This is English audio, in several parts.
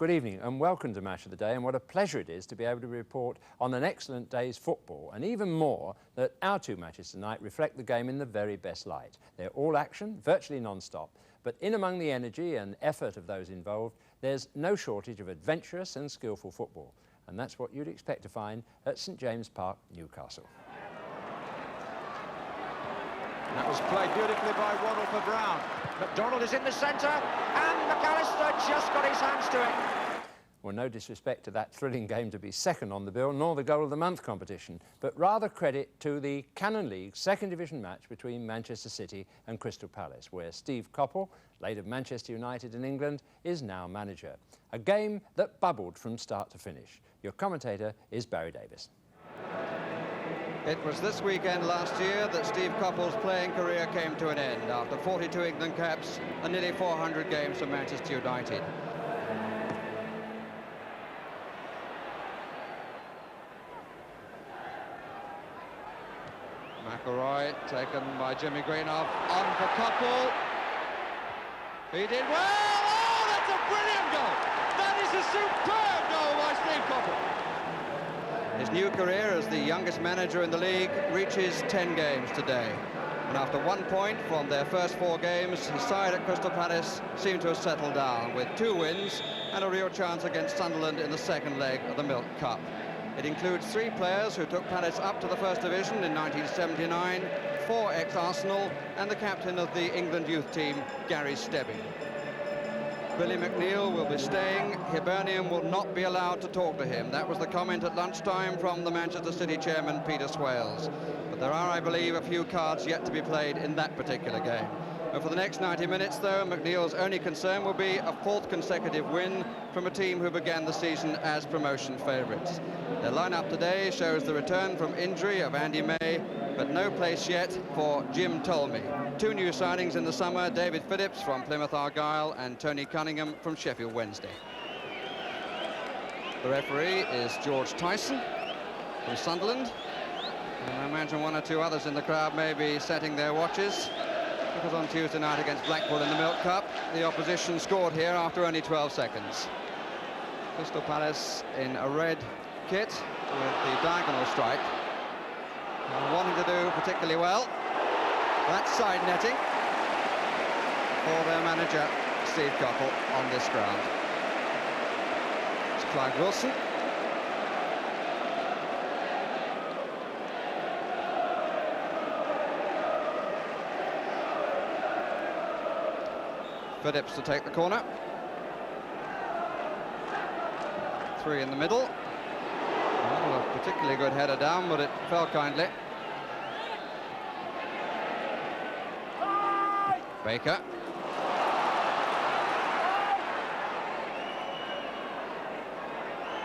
Good evening and welcome to Match of the Day, and what a pleasure it is to be able to report on an excellent day's football, and even more that our two matches tonight reflect the game in the very best light. They're all action, virtually non-stop, but in among the energy and effort of those involved, there's no shortage of adventurous and skillful football, and that's what you'd expect to find at St James Park, Newcastle. That was played beautifully by Waddle for Brown. McDonald is in the centre, and McAllister just got his hands to it. Well, no disrespect to that thrilling game to be second on the bill, nor the Goal of the Month competition, but rather credit to the Cannon League second division match between Manchester City and Crystal Palace, where Steve Coppell, late of Manchester United in England, is now manager. A game that bubbled from start to finish. Your commentator is Barry Davis. It was this weekend last year that Steve Coppell's playing career came to an end after 42 England caps and nearly 400 games for Manchester United. McElroy taken by Jimmy Greenough, on for Coppell. He did well! Oh, that's a brilliant goal! That is a superb goal by Steve Coppell! His new career as the youngest manager in the league reaches 10 games today. And after 1 point from their first 4 games, his side at Crystal Palace seemed to have settled down with 2 wins and a real chance against Sunderland in the second leg of the Milk Cup. It includes 3 players who took Palace up to the First Division in 1979, 4 ex-Arsenal, and the captain of the England youth team, Gary Stebbing. Billy McNeil will be staying. Hibernian will not be allowed to talk to him. That was the comment at lunchtime from the Manchester City chairman, Peter Swales. But there are, I believe, a few cards yet to be played in that particular game. And for the next 90 minutes, though, McNeil's only concern will be a 4th consecutive win from a team who began the season as promotion favourites. Their lineup today shows the return from injury of Andy May, but no place yet for Jim Tolmie. 2 new signings in the summer, David Phillips from Plymouth Argyle and Tony Cunningham from Sheffield Wednesday. The referee is George Tyson from Sunderland. And I imagine 1 or 2 others in the crowd may be setting their watches, because on Tuesday night against Blackpool in the Milk Cup, the opposition scored here after only 12 seconds. Crystal Palace in a red kit with the diagonal stripe. Wanting to do particularly well. That's side netting for their manager, Steve Coppell, on this ground. It's Clive Wilson. Phillips to take the corner. 3 in the middle. Well, a particularly good header down, but it fell kindly. Baker.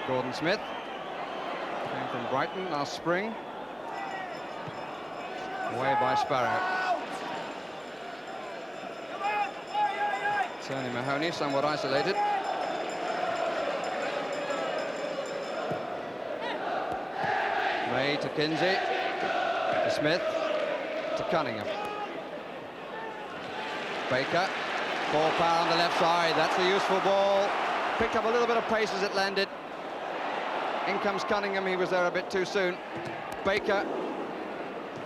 Gordon Smith. Came from Brighton last spring. Away by Sparrow. Tony Mahoney, somewhat isolated. May to Kinsey, to Smith, to Cunningham. Baker, ball power on the left side, that's a useful ball. Picked up a little bit of pace as it landed. In comes Cunningham, he was there a bit too soon. Baker,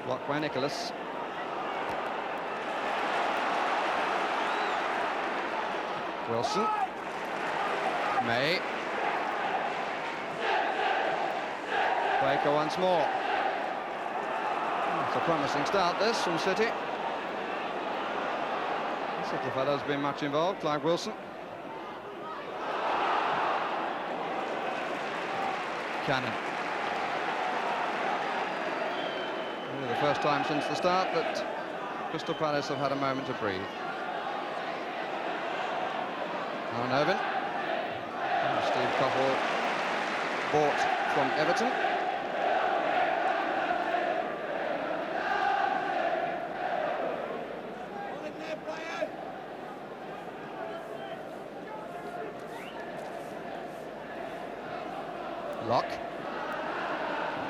blocked by Nicholas. Wilson, May. Baker once more. It's a promising start, this, from City. City fellow's been much involved. Clive Wilson. Cannon. Really the first time since the start that Crystal Palace have had a moment to breathe. Alan Irvin. Steve Coppell, bought from Everton. Lock.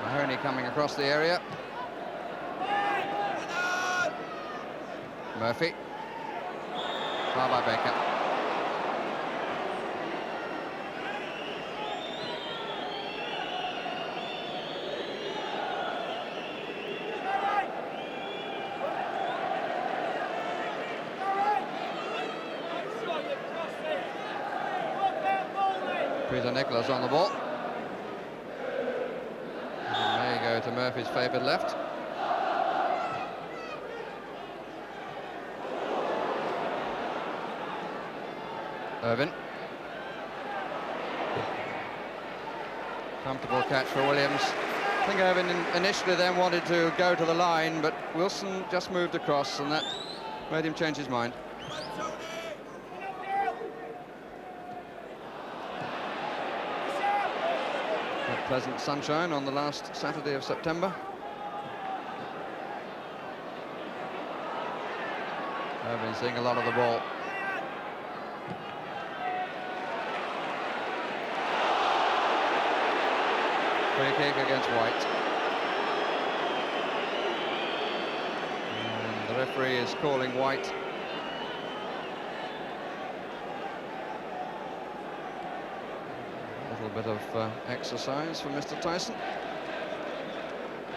Mahoney coming across the area. Murphy. Foul by Baker. Peter Nicholas on the ball. And may go to Murphy's favoured left. Irvin. Comfortable catch for Williams. I think Irvin initially then wanted to go to the line, but Wilson just moved across, and that made him change his mind. Had pleasant sunshine on the last Saturday of September. Irvin seeing a lot of the ball. Free kick against White. And the referee is calling White. A little bit of exercise for Mr. Tyson.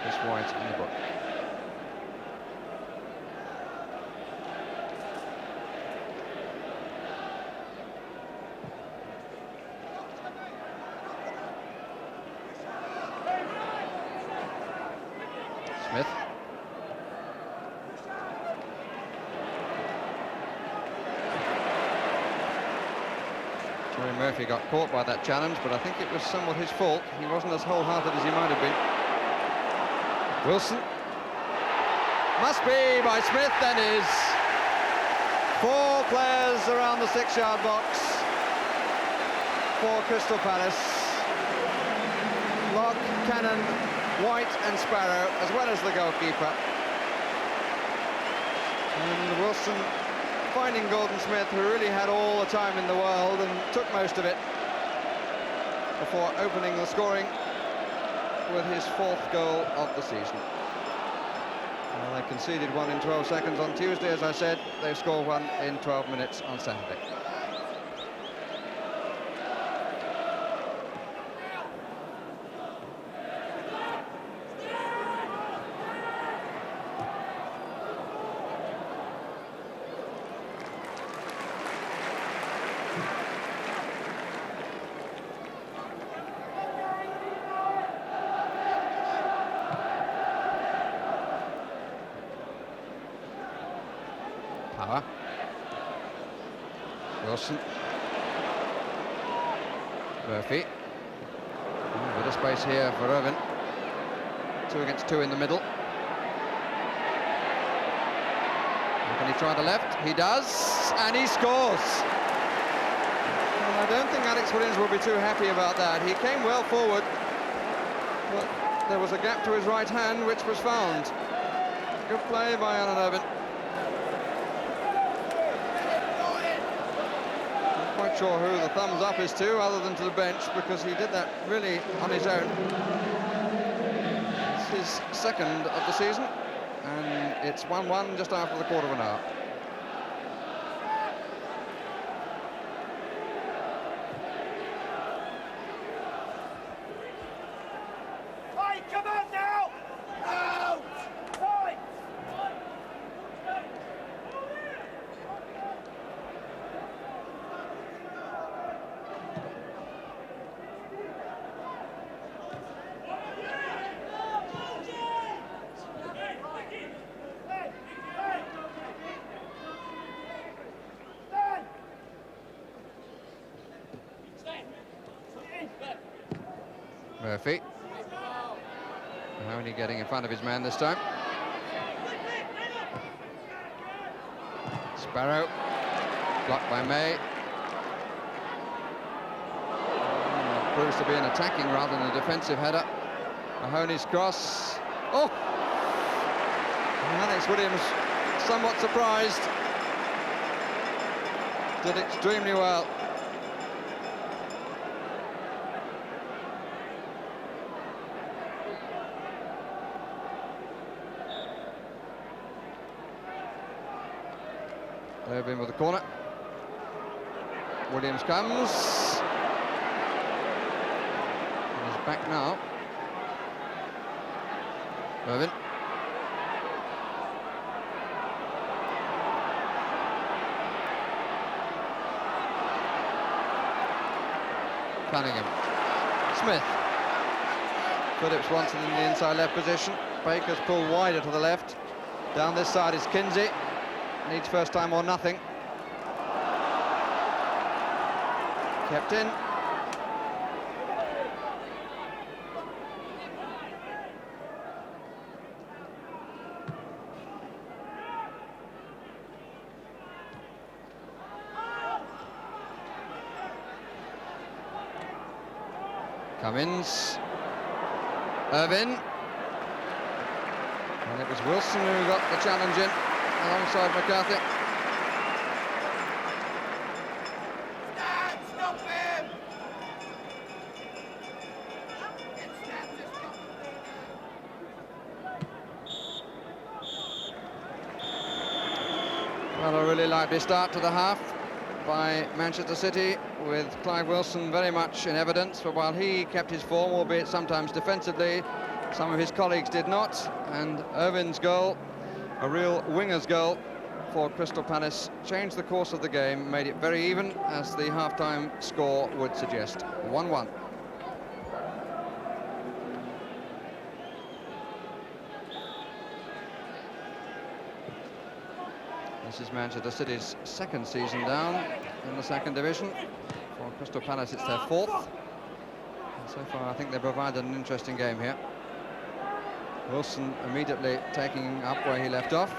This White in the book. Smith. Jerry Murphy got caught by that challenge, but I think it was somewhat his fault. He wasn't as wholehearted as he might have been. Wilson. Must be by Smith, then is. 4 players around the 6-yard box for Crystal Palace. Locke, Cannon, White and Sparrow, as well as the goalkeeper. And Wilson finding Gordon Smith, who really had all the time in the world and took most of it, before opening the scoring with his 4th goal of the season. Well, they conceded 1 in 12 seconds on Tuesday, as I said. They've scored 1 in 12 minutes on Saturday. Power. Wilson. Murphy. A bit of space here for Irvin. 2 against 2 in the middle. Can he try the left? He does, and he scores. And I don't think Alex Williams will be too happy about that. He came well forward, but there was a gap to his right hand, which was found. Good play by Alan Irvin. Quite sure who the thumbs up is to, other than to the bench, because he did that really on his own. It's his 2nd of the season, and it's 1-1 just after the quarter of an hour. Come on now! Out! Murphy. Only getting in front of his man this time. Sparrow. Blocked by May. It proves to be an attacking rather than a defensive header. Mahoney's cross. Oh! Alex Williams, somewhat surprised. Did extremely well. Irvin with the corner. Williams comes. And he's back now. Irvin. Cunningham. Smith. Phillips wants it in the inside left position. Baker's pulled wider to the left. Down this side is Kinsey. Needs first time or nothing. Kept in. Cummins. Irvin. And it was Wilson who got the challenge in alongside McCarthy. Stop him! Well, a really lively start to the half by Manchester City, with Clive Wilson very much in evidence. But while he kept his form, albeit sometimes defensively, some of his colleagues did not. And Irvin's goal, a real winger's goal for Crystal Palace, changed the course of the game, made it very even, as the half-time score would suggest. 1-1. This is Manchester City's second season down in the second division. For Crystal Palace, it's their fourth. And so far, I think they provided an interesting game here. Wilson immediately taking up where he left off.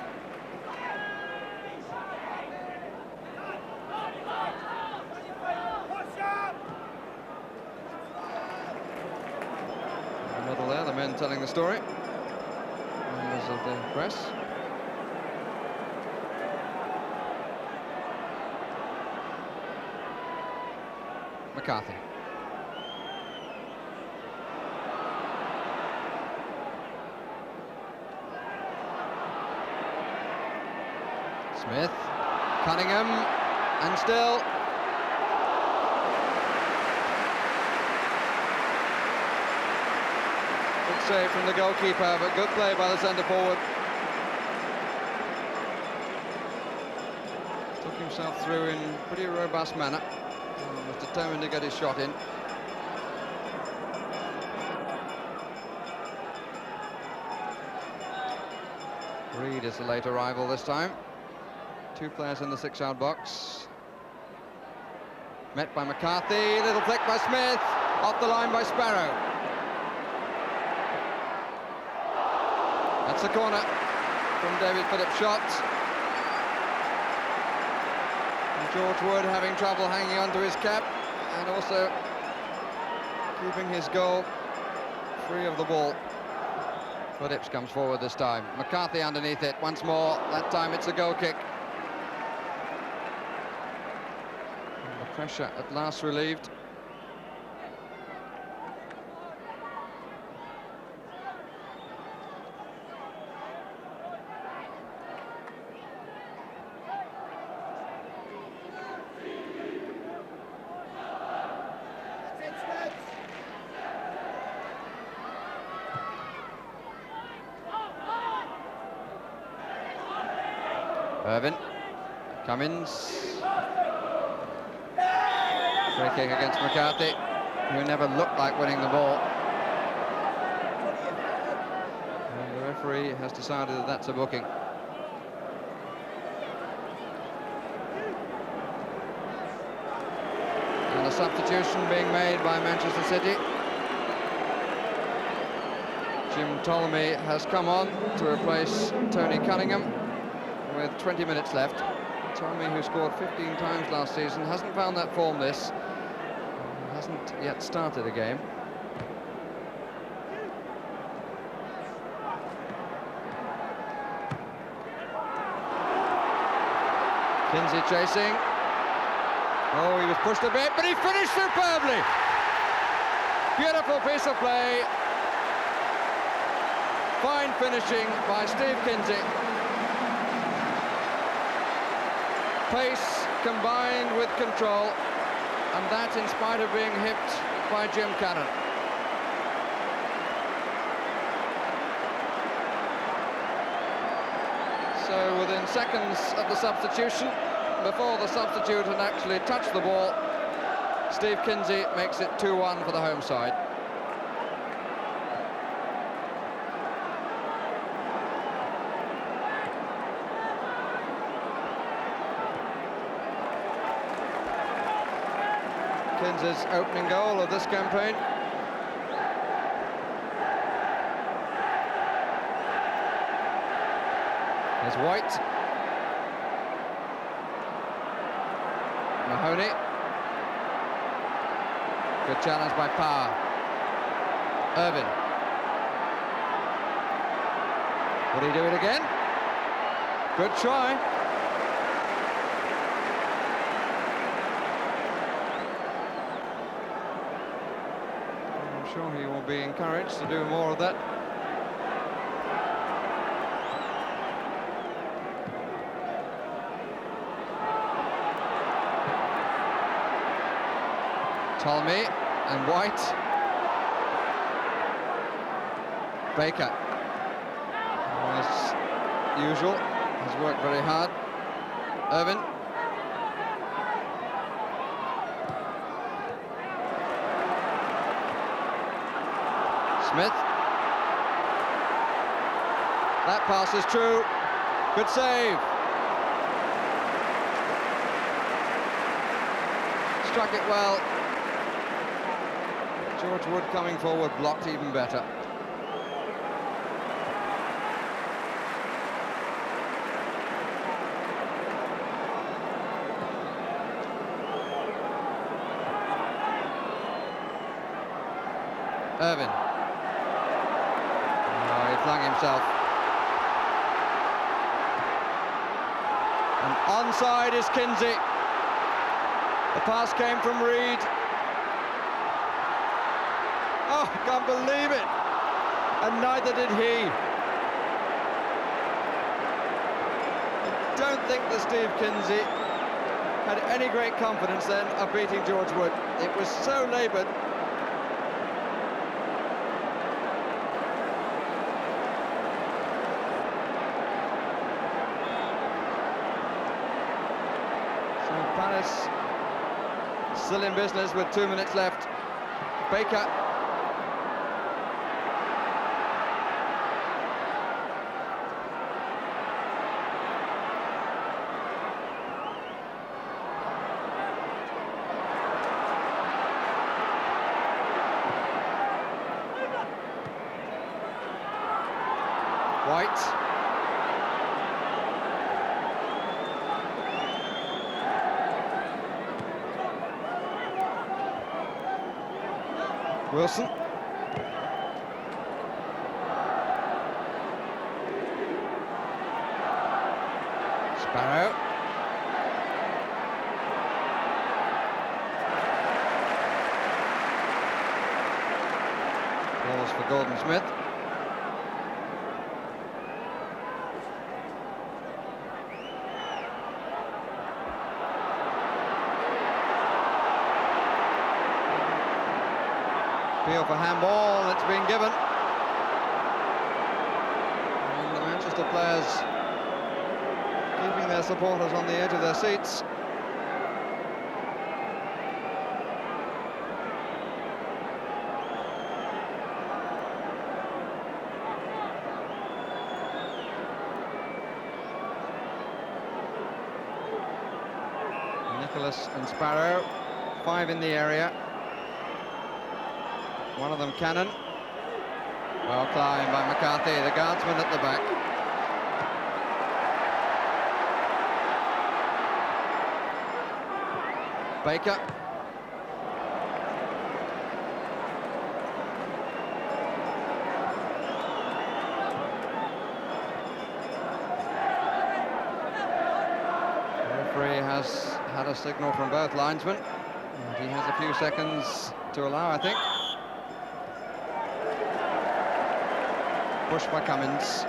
In the middle there, the men telling the story. Members of the press. McCarthy. Smith, Cunningham, and still. Good save from the goalkeeper, but good play by the centre forward. Took himself through in pretty robust manner. Was determined to get his shot in. Reed is the late arrival this time. Two players in the 6-yard box. Met by McCarthy, little flick by Smith, off the line by Sparrow. That's the corner from David Phillips' shot. George Wood having trouble hanging onto his cap and also keeping his goal free of the ball. Phillips comes forward this time. McCarthy underneath it once more. That time it's a goal kick. And the pressure at last relieved. Irvin, Cummins, free kick against McCarthy, who never looked like winning the ball. And the referee has decided that that's a booking. And a substitution being made by Manchester City. Jim Ptolemy has come on to replace Tony Cunningham. With 20 minutes left. Tommy, who scored 15 times last season, hasn't found that form this. Hasn't yet started a game. Kinsey chasing. Oh, he was pushed a bit, but he finished superbly. Beautiful piece of play. Fine finishing by Steve Kinsey. Pace combined with control, and that in spite of being hipped by Jim Cannon. So within seconds of the substitution, before the substitute had actually touched the ball, Steve Kinsey makes it 2-1 for the home side. Kinsey's opening goal of this campaign. There's White. Mahoney. Good challenge by Parr. Irvin. Will he do it again? Good try. I'm sure he will be encouraged to do more of that. Tolmy and White. Baker, as usual, has worked very hard. Irvin. Smith. That pass is true. Good save. Struck it well. George Wood coming forward, blocked even better. Irvin. Oh, he flung himself. And onside is Kinsey. The pass came from Reed. Oh, I can't believe it. And neither did he. I don't think that Steve Kinsey had any great confidence then of beating George Wood. It was so laboured. So Palace still in business with 2 minutes left. Baker. White. Wilson. Sparrow. Balls for Gordon Smith. Appeal for handball, it's been given. And the Manchester players keeping their supporters on the edge of their seats. Nicholas and Sparrow, 5 in the area. One of them cannon. Well climbed by McCarthy, the guardsman at the back. Baker. The referee has had a signal from both linesmen. And he has a few seconds to allow, I think. Push by Cummins.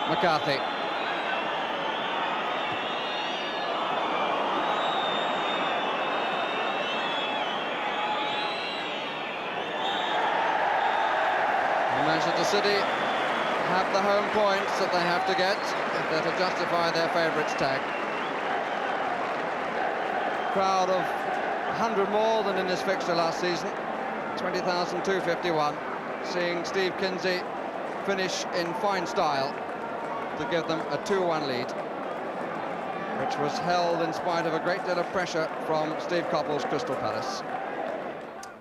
McCarthy. Manchester City have the home points that they have to get if they're to justify their favourites tag. Crowd of 100 more than in this fixture last season, 20,251, seeing Steve Kinsey finish in fine style to give them a 2-1 lead, which was held in spite of a great deal of pressure from Steve Coppell's Crystal Palace.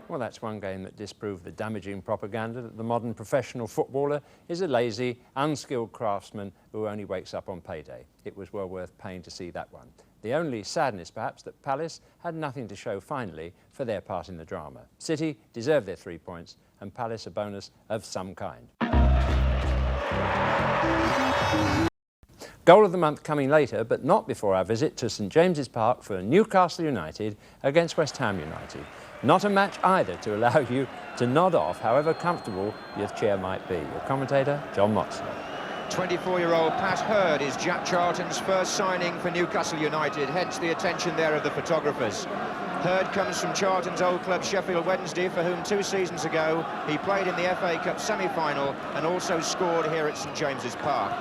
Well, that's one game that disproved the damaging propaganda that the modern professional footballer is a lazy, unskilled craftsman who only wakes up on payday. It was well worth paying to see that one. The only sadness, perhaps, that Palace had nothing to show finally for their part in the drama. City deserved their 3 points and Palace a bonus of some kind. Goal of the month coming later, but not before our visit to St James's Park for Newcastle United against West Ham United. Not a match either to allow you to nod off, however comfortable your chair might be. Your commentator, John Motson. 24-year-old Pat Hurd is Jack Charlton's first signing for Newcastle United, hence the attention there of the photographers. Hurd comes from Charlton's old club Sheffield Wednesday, for whom 2 seasons ago he played in the FA Cup semi-final and also scored here at St James's Park.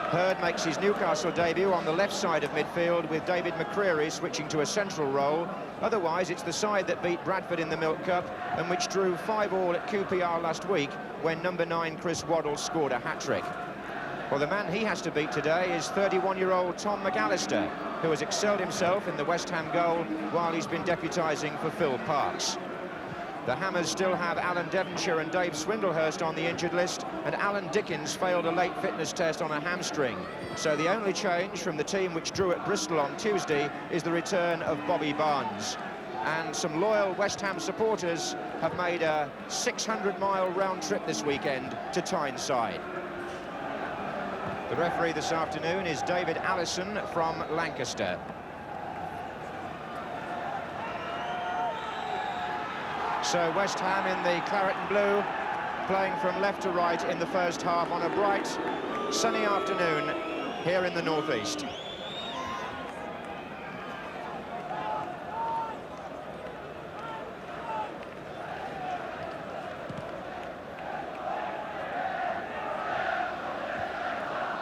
Hurd makes his Newcastle debut on the left side of midfield, with David McCreary switching to a central role. Otherwise, it's the side that beat Bradford in the Milk Cup and which drew 5-5 at QPR last week when number 9 Chris Waddle scored a hat-trick. Well, the man he has to beat today is 31-year-old Tom McAllister, who has excelled himself in the West Ham goal while he's been deputising for Phil Parkes. The Hammers still have Alan Devonshire and Dave Swindlehurst on the injured list, and Alan Dickens failed a late fitness test on a hamstring. So the only change from the team which drew at Bristol on Tuesday is the return of Bobby Barnes. And some loyal West Ham supporters have made a 600-mile round trip this weekend to Tyneside. The referee this afternoon is David Allison from Lancaster. So West Ham in the claret and blue, playing from left to right in the first half on a bright, sunny afternoon here in the northeast.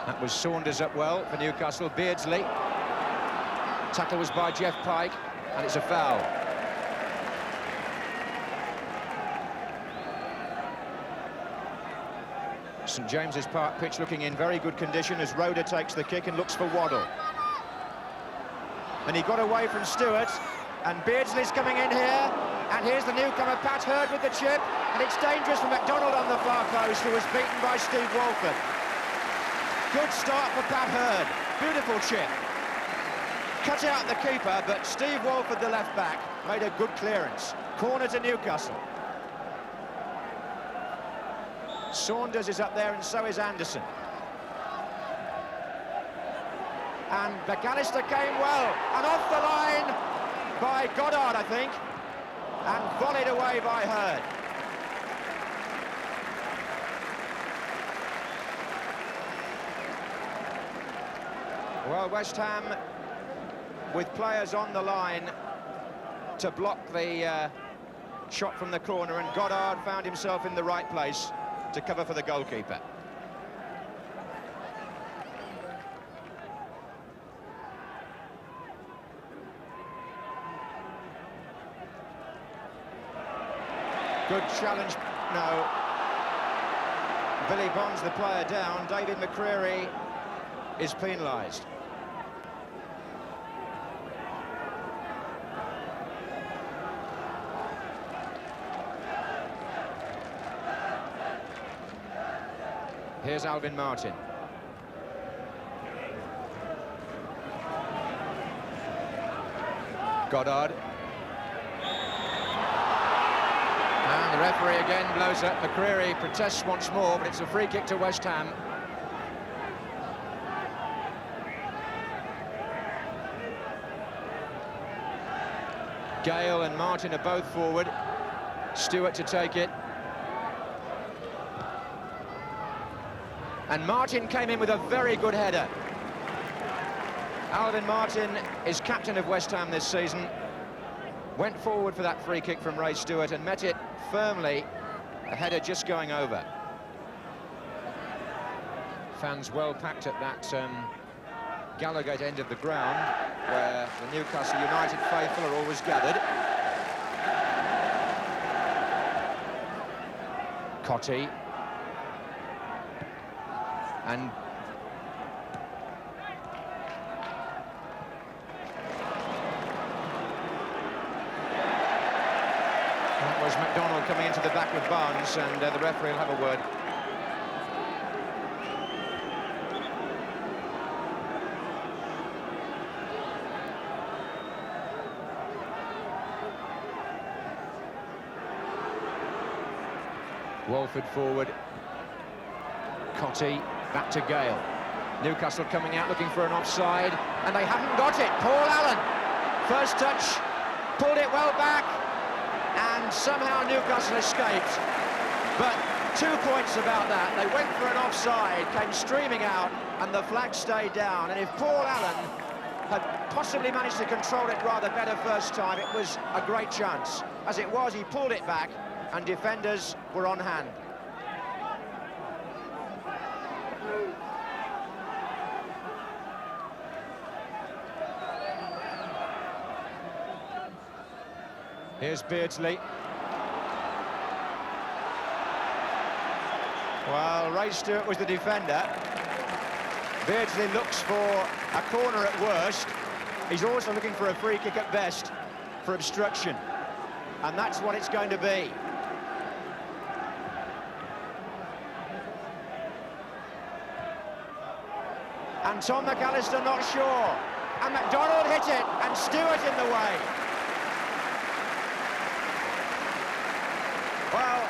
That was Saunders up well for Newcastle. Beardsley. Tackle was by Jeff Pike, and it's a foul. St James's Park pitch looking in very good condition as Roeder takes the kick and looks for Waddle. And he got away from Stewart, and Beardsley's coming in here, and here's the newcomer Pat Hurd with the chip, and it's dangerous for MacDonald on the far post, who was beaten by Steve Walford. Good start for Pat Hurd, beautiful chip. Cut out the keeper, but Steve Walford, the left back, made a good clearance. Corner to Newcastle. Saunders is up there, and so is Anderson. And McAllister came well, and off the line by Goddard, I think, and volleyed away by Hurd. Well, West Ham, with players on the line to block the shot from the corner, and Goddard found himself in the right place to cover for the goalkeeper. Good challenge. No. Billy Bonds, the player, down. David McCreary is penalised. Here's Alvin Martin. Goddard. And the referee again blows up. McCreary protests once more, but it's a free kick to West Ham. Gale and Martin are both forward. Stewart to take it. And Martin came in with a very good header. Alvin Martin is captain of West Ham this season. Went forward for that free kick from Ray Stewart and met it firmly. A header just going over. Fans well packed at that Gallowgate end of the ground, where the Newcastle United faithful are always gathered. Cottee. And that was McDonald coming into the back of Barnes, and the referee will have a word. Walford forward. Cottee back to Gale. Newcastle coming out looking for an offside, and they haven't got it. Paul Allen, first touch, pulled it well back, and somehow Newcastle escaped. But 2 points about that. They went for an offside, came streaming out, and the flag stayed down. And if Paul Allen had possibly managed to control it rather better first time, it was a great chance. As it was, he pulled it back, and defenders were on hand. Here's Beardsley. Well, Ray Stewart was the defender. Beardsley looks for a corner at worst. He's also looking for a free kick at best for obstruction. And that's what it's going to be. And Tom McAllister not sure. And McDonald hit it, and Stewart in the way. Well,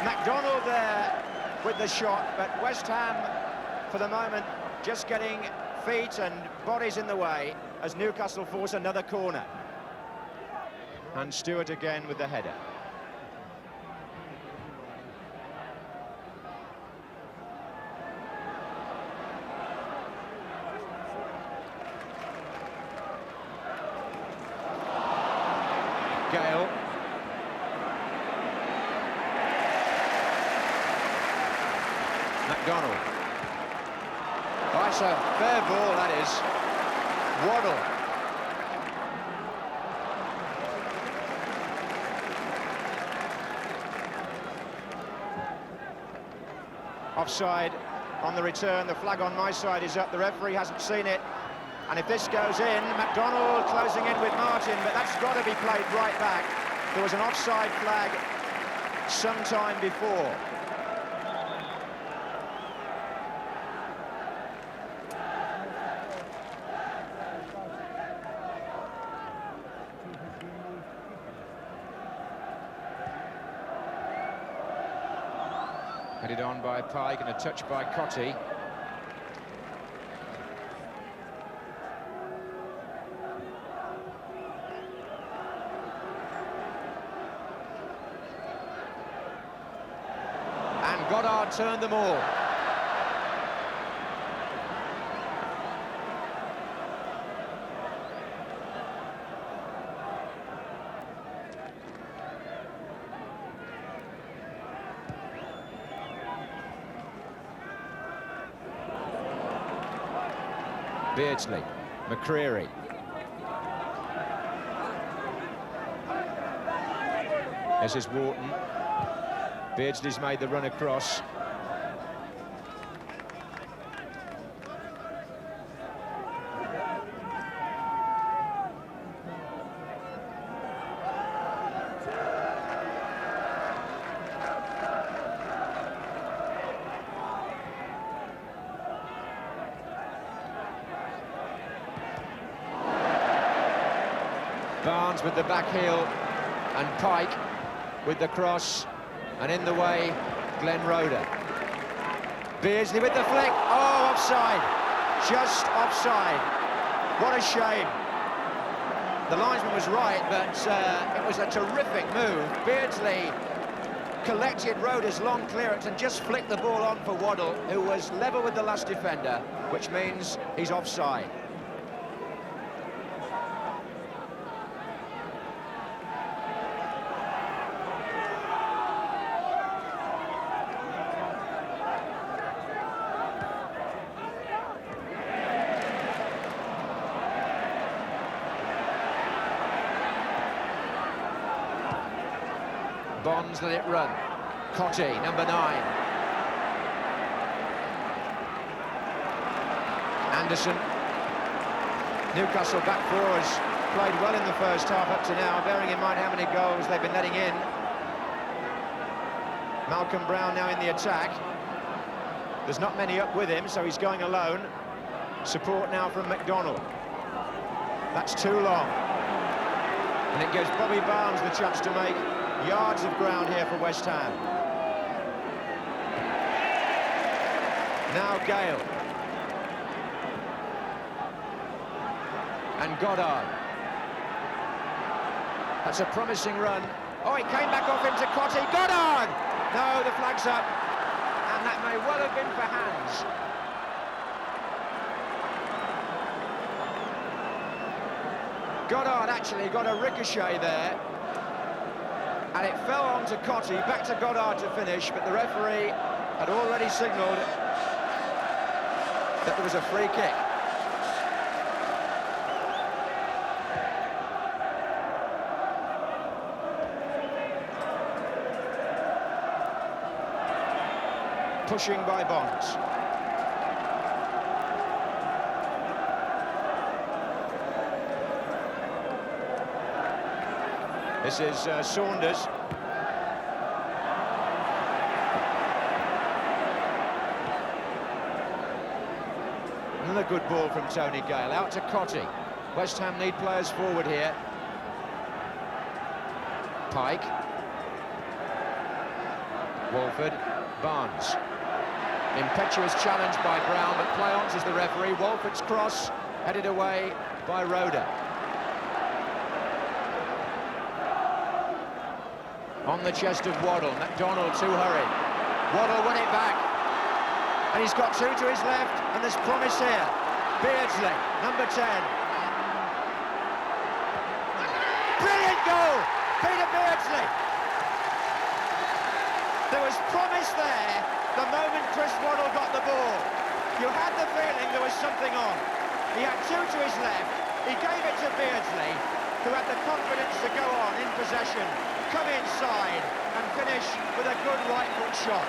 McDonald there with the shot, but West Ham, for the moment, just getting feet and bodies in the way as Newcastle force another corner. And Stewart again with the header. Gale. McDonald. Oh, it's a fair ball, that is. Waddle. Offside on the return. The flag on my side is up. The referee hasn't seen it. And if this goes in, McDonald closing in with Martin, but that's got to be played right back. There was an offside flag some time before. Headed on by Pike and a touch by Cottee. And Goddard turned them all. Beardsley, McCreary. This is Wharton. Beardsley's made the run across. Barnes with the back heel, and Pike with the cross, and in the way, Glenn Roeder. Beardsley with the flick. Oh, offside. Just offside. What a shame. The linesman was right, but it was a terrific move. Beardsley collected Roeder's long clearance and just flicked the ball on for Waddle, who was level with the last defender, which means he's offside. Bonds let it run. Cottee, number 9. Anderson. Newcastle back four has played well in the first half up to now, bearing in mind how many goals they've been letting in. Malcolm Brown now in the attack. There's not many up with him, so he's going alone. Support now from McDonald. That's too long. And it gives Bobby Barnes the chance to make yards of ground here for West Ham. Now Gale. And Goddard. That's a promising run. Oh, it came back off into Cottee. Goddard! No, the flag's up. And that may well have been for hands. Goddard actually got a ricochet there. And it fell on to Cottee, back to Goddard to finish, but the referee had already signalled that there was a free kick. Pushing by Bonds. This is Saunders. Another good ball from Tony Gale, out to Cottee. West Ham need players forward here. Pike. Walford. Barnes. Impetuous challenge by Brown, but play on, says the referee. Walford's cross, headed away by Roeder. On the chest of Waddle, McDonald too hurried. Waddle won it back. And he's got two to his left, and there's promise here. Beardsley, number 10. Brilliant goal! Peter Beardsley! There was promise there the moment Chris Waddle got the ball. You had the feeling there was something on. He had two to his left. He gave it to Beardsley, who had the confidence to go on in possession, come inside and finish with a good right foot shot.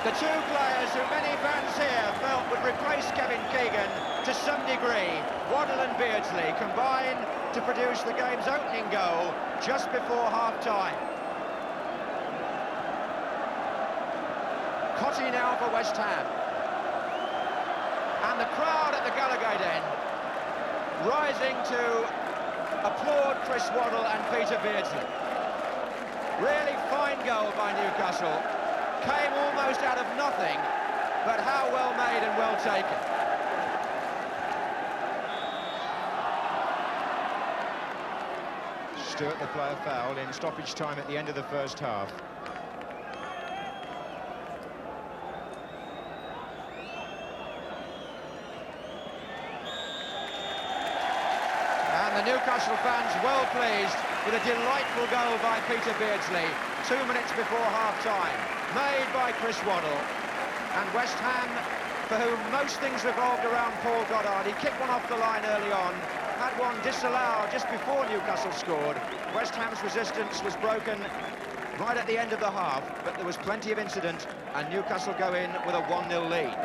The two players who many fans here felt would replace Kevin Keegan to some degree, Waddle and Beardsley, combine to produce the game's opening goal just before half-time. Cottee now for West Ham. And the crowd at the Gallowgate end rising to applaud Chris Waddle and Peter Beardsley. Really fine goal by Newcastle. Came almost out of nothing, but how well made and well taken. Stewart, the player, fouled in stoppage time at the end of the first half. And the Newcastle fans well pleased with a delightful goal by Peter Beardsley 2 minutes before half-time, made by Chris Waddle. And West Ham, for whom most things revolved around Paul Goddard, he kicked one off the line early on, had one disallowed just before Newcastle scored. West Ham's resistance was broken right at the end of the half, but there was plenty of incident, and Newcastle go in with a 1-0 lead.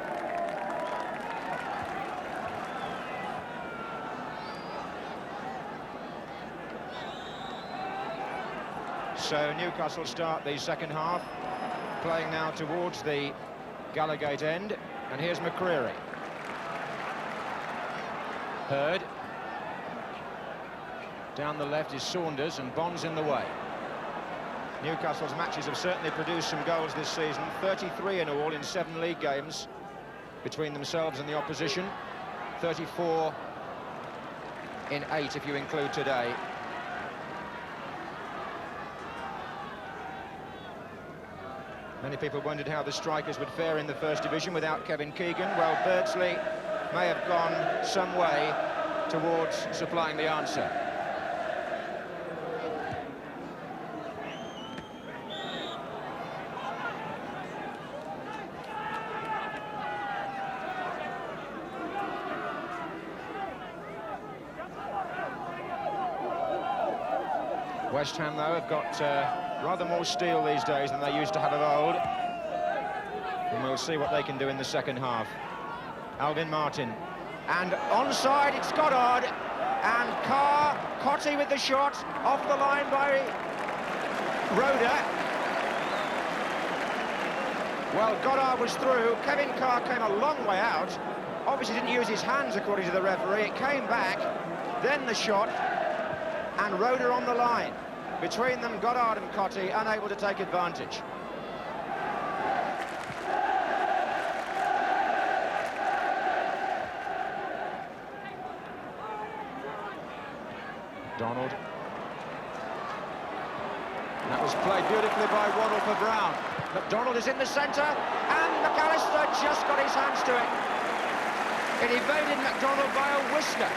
So Newcastle start the second half, playing now towards the Gallowgate end, and here's McCreary. Hurd. Down the left is Saunders, and Bonds in the way. Newcastle's matches have certainly produced some goals this season, 33 in all in 7 league games between themselves and the opposition, 34 in 8 if you include today. Many people wondered how the strikers would fare in the First Division without Kevin Keegan. Well, Beardsley may have gone some way towards supplying the answer. West Ham, though, have got rather more steel these days than they used to have of old. And we'll see what they can do in the second half. Alvin Martin. And onside, it's Goddard. And Cottee with the shot. Off the line by Roeder. Well, Goddard was through. Kevin Carr came a long way out. Obviously didn't use his hands, according to the referee. It came back. Then the shot. And Roeder on the line. Between them, Goddard and Cottee unable to take advantage. Donald. That was played beautifully by Waddle for Brown. McDonald is in the centre, and McAllister just got his hands to it. It evaded McDonald by a whisker.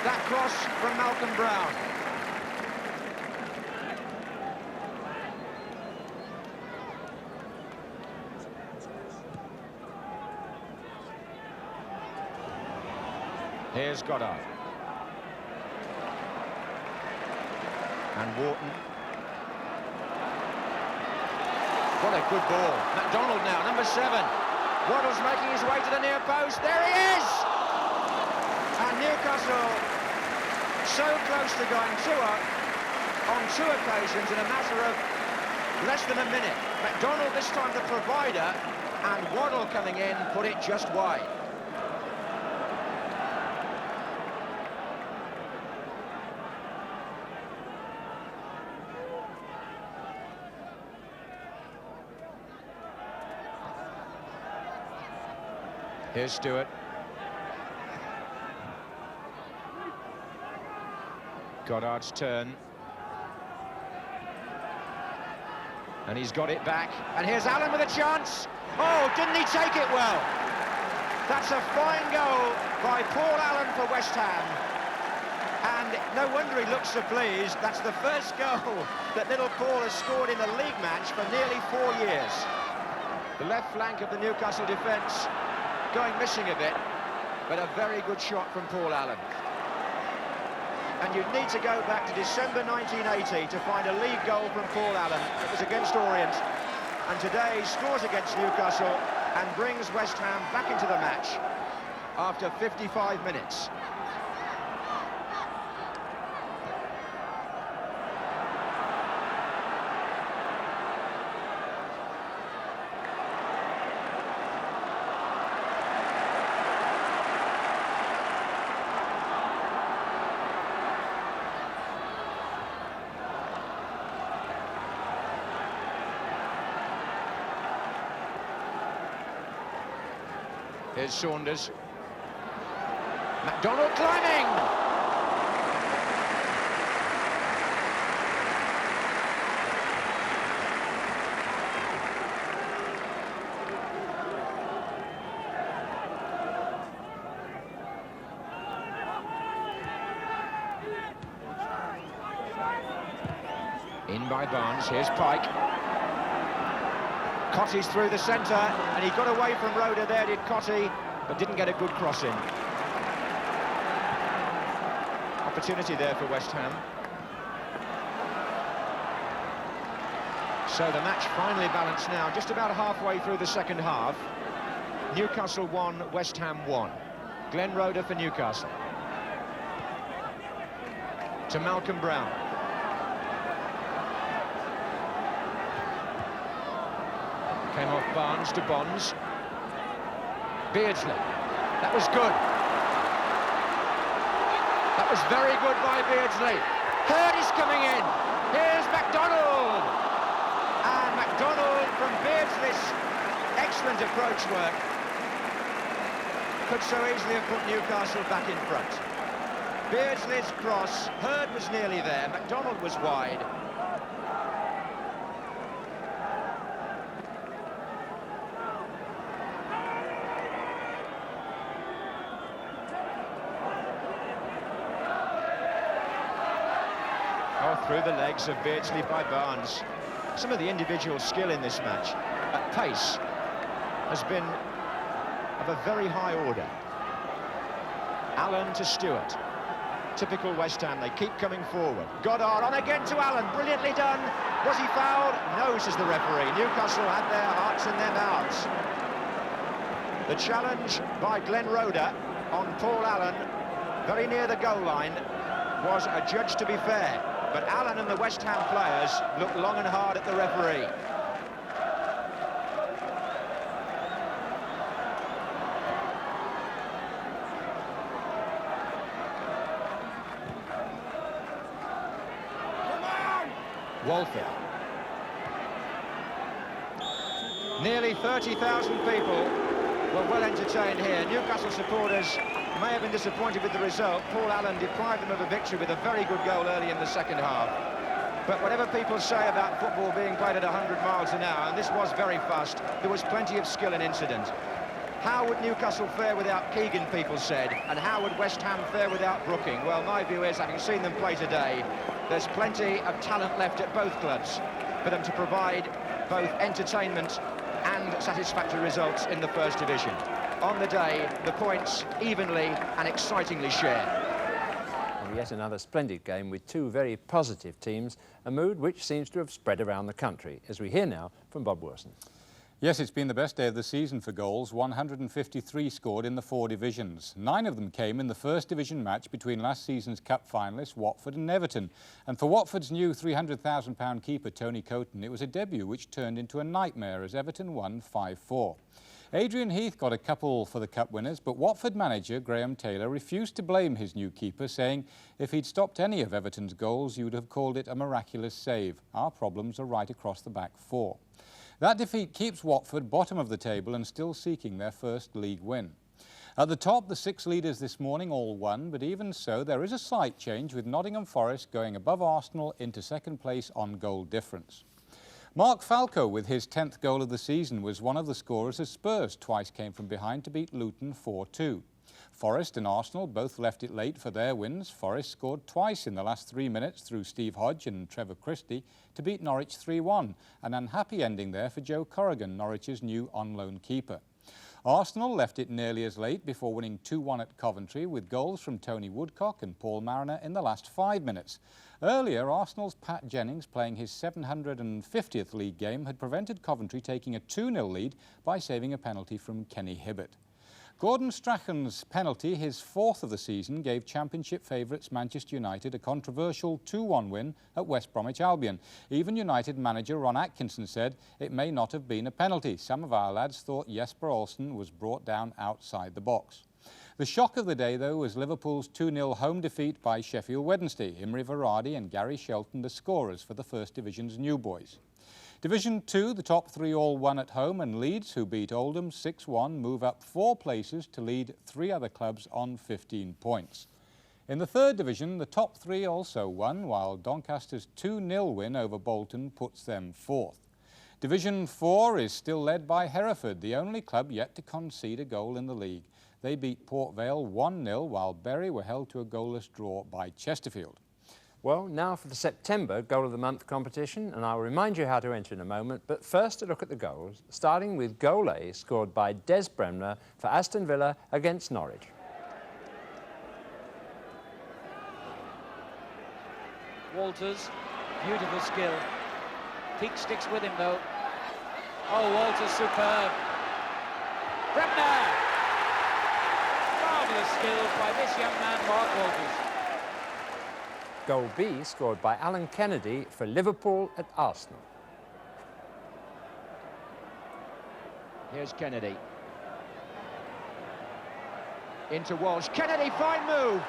That cross from Malcolm Brown. Here's Goddard. And Wharton. What a good ball. McDonald now, number 7. Waddle's making his way to the near post. There he is! And Newcastle so close to going 2-up on 2 occasions in a matter of less than a minute. McDonald this time the provider, and Waddle coming in put it just wide. Here's Stewart. Goddard's turn. And he's got it back. And here's Allen with a chance. Oh, didn't he take it well? That's a fine goal by Paul Allen for West Ham. And no wonder he looks so pleased. That's the first goal that little Paul has scored in a league match for nearly 4 years. The left flank of the Newcastle defence going missing a bit, but a very good shot from Paul Allen. And you'd need to go back to December 1980 to find a league goal from Paul Allen. It was against Orient, and today he scores against Newcastle and brings West Ham back into the match after 55 minutes. Here's Saunders. McDonald climbing! In by Barnes, here's Pike. Cottee's through the centre, and he got away from Roeder there, did Cottee, but didn't get a good cross in. Opportunity there for West Ham. So the match finally balanced now, just about halfway through the second half. Newcastle 1, West Ham 1. Glenn Roeder for Newcastle. To Malcolm Brown. Came off Barnes to Bonds. Beardsley. That was good. That was very good by Beardsley. Hurd is coming in. Here's McDonald. And McDonald from Beardsley's excellent approach work could so easily have put Newcastle back in front. Beardsley's cross. Hurd was nearly there. McDonald was wide. Through the legs of Beardsley by Barnes. Some of the individual skill in this match at pace has been of a very high order. Allen to Stewart. Typical West Ham, they keep coming forward. Goddard on again to Allen, brilliantly done. Was he fouled? No, says the referee. Newcastle had their hearts in their mouths. The challenge by Glenn Roeder on Paul Allen, very near the goal line, was adjudged to be fair. But Allen and the West Ham players looked long and hard at the referee. Walford. Nearly 30,000 people were well entertained here. Newcastle supporters may have been disappointed with the result. Paul Allen deprived them of a victory with a very good goal early in the second half. But whatever people say about football being played at 100 miles an hour, and this was very fast, there was plenty of skill and incident. How would Newcastle fare without Keegan, people said, and how would West Ham fare without Brooking? Well, my view is, having seen them play today, there's plenty of talent left at both clubs for them to provide both entertainment and satisfactory results in the First Division. On the day, the points evenly and excitingly shared. Well, yet another splendid game with two very positive teams, a mood which seems to have spread around the country, as we hear now from Bob Wilson. Yes, it's been the best day of the season for goals. 153 scored in the 4 divisions. 9 of them came in the First Division match between last season's Cup finalists, Watford and Everton. And for Watford's new £300,000 keeper, Tony Coton, it was a debut which turned into a nightmare as Everton won 5-4. Adrian Heath got a couple for the Cup winners, but Watford manager Graham Taylor refused to blame his new keeper, saying if he'd stopped any of Everton's goals, you would have called it a miraculous save. Our problems are right across the back 4. That defeat keeps Watford bottom of the table and still seeking their first league win. At the top, the 6 leaders this morning all won, but even so, there is a slight change with Nottingham Forest going above Arsenal into second place on goal difference. Mark Falco, with his 10th goal of the season, was one of the scorers as Spurs twice came from behind to beat Luton 4-2. Forest and Arsenal both left it late for their wins. Forest scored twice in the last 3 minutes through Steve Hodge and Trevor Christie to beat Norwich 3-1. An unhappy ending there for Joe Corrigan, Norwich's new on-loan keeper. Arsenal left it nearly as late before winning 2-1 at Coventry with goals from Tony Woodcock and Paul Mariner in the last 5 minutes. Earlier, Arsenal's Pat Jennings, playing his 750th league game, had prevented Coventry taking a 2-0 lead by saving a penalty from Kenny Hibbert. Gordon Strachan's penalty, his 4th of the season, gave Championship favourites Manchester United a controversial 2-1 win at West Bromwich Albion. Even United manager Ron Atkinson said it may not have been a penalty. Some of our lads thought Jesper Olsen was brought down outside the box. The shock of the day, though, was Liverpool's 2-0 home defeat by Sheffield Wednesday. Imre Varadi and Gary Shelton the scorers for the First Division's new boys. Division 2, the top 3 all won at home, and Leeds, who beat Oldham 6-1, move up 4 places to lead 3 other clubs on 15 points. In the 3rd Division, the top 3 also won, while Doncaster's 2-0 win over Bolton puts them 4th. Division 4 is still led by Hereford, the only club yet to concede a goal in the league. They beat Port Vale 1-0, while Bury were held to a goalless draw by Chesterfield. Well, now for the September Goal of the Month competition, and I'll remind you how to enter in a moment, but first a look at the goals, starting with goal A scored by Des Bremner for Aston Villa against Norwich. Walters, beautiful skill. Peake sticks with him though. Oh, Walters superb. Bremner! Marvellous skill by this young man, Mark Walters. Goal B scored by Alan Kennedy for Liverpool at Arsenal. Here's Kennedy. Into Walsh. Kennedy, fine move.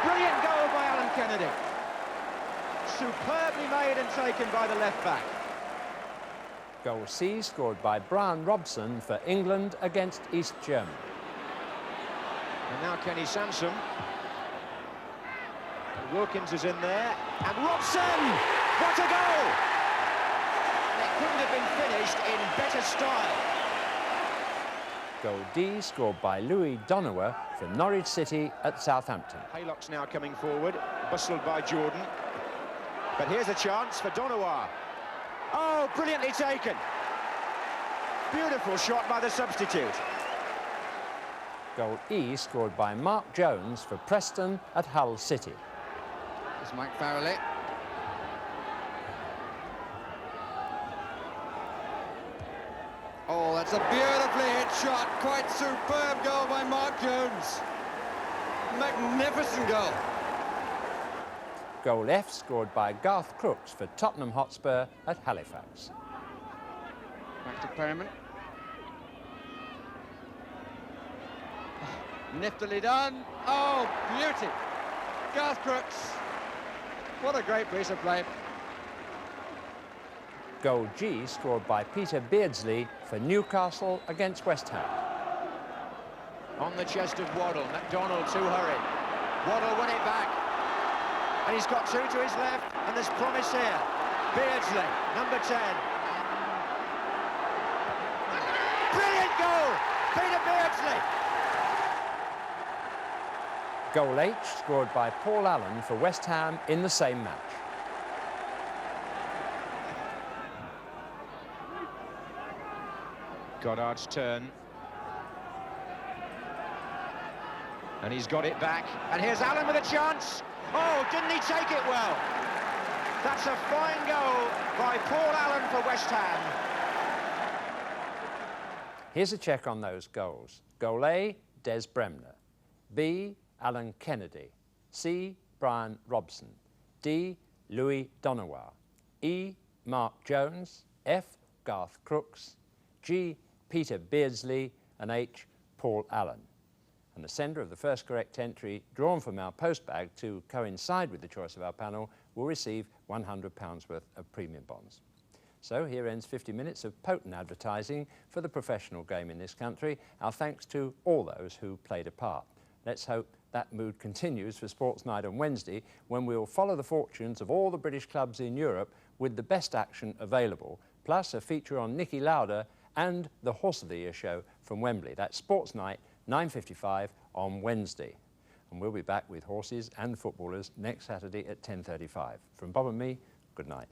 Brilliant goal by Alan Kennedy. Superbly made and taken by the left back. Goal C scored by Brian Robson for England against East Germany. And now Kenny Sansom. Wilkins is in there, and Robson! What a goal! It couldn't have been finished in better style. Goal D scored by Louis Donowa for Norwich City at Southampton. Haylock's now coming forward, bustled by Jordan. But here's a chance for Donowa. Oh, brilliantly taken. Beautiful shot by the substitute. Goal E scored by Mark Jones for Preston at Hull City. It's Mike Farrelly. Oh, that's a beautifully hit shot. Quite superb goal by Mark Jones. Magnificent goal. Goal F scored by Garth Crooks for Tottenham Hotspur at Halifax. Back to Perriman. Niftily done. Oh, beauty. Garth Crooks. What a great piece of play. Goal G scored by Peter Beardsley for Newcastle against West Ham. On the chest of Waddle, McDonald too hurried. Waddle won it back. And he's got two to his left, and there's promise here. Beardsley, number 10. Brilliant goal! Peter Beardsley! Goal H scored by Paul Allen for West Ham in the same match. Goddard's turn. And he's got it back. And here's Allen with a chance. Oh, didn't he take it well? That's a fine goal by Paul Allen for West Ham. Here's a check on those goals. Goal A, Des Bremner. B, Alan Kennedy. C, Brian Robson. D, Louis Donowa. E, Mark Jones. F, Garth Crooks. G, Peter Beardsley. And H, Paul Allen. And the sender of the first correct entry drawn from our postbag to coincide with the choice of our panel will receive £100 worth of premium bonds. So here ends 50 minutes of potent advertising for the professional game in this country. Our thanks to all those who played a part. Let's hope that mood continues for Sports Night on Wednesday, when we'll follow the fortunes of all the British clubs in Europe with the best action available, plus a feature on Nicky Lauda and the Horse of the Year show from Wembley. That's Sports Night, 9:55 on Wednesday. And we'll be back with horses and footballers next Saturday at 10:35. From Bob and me, good night.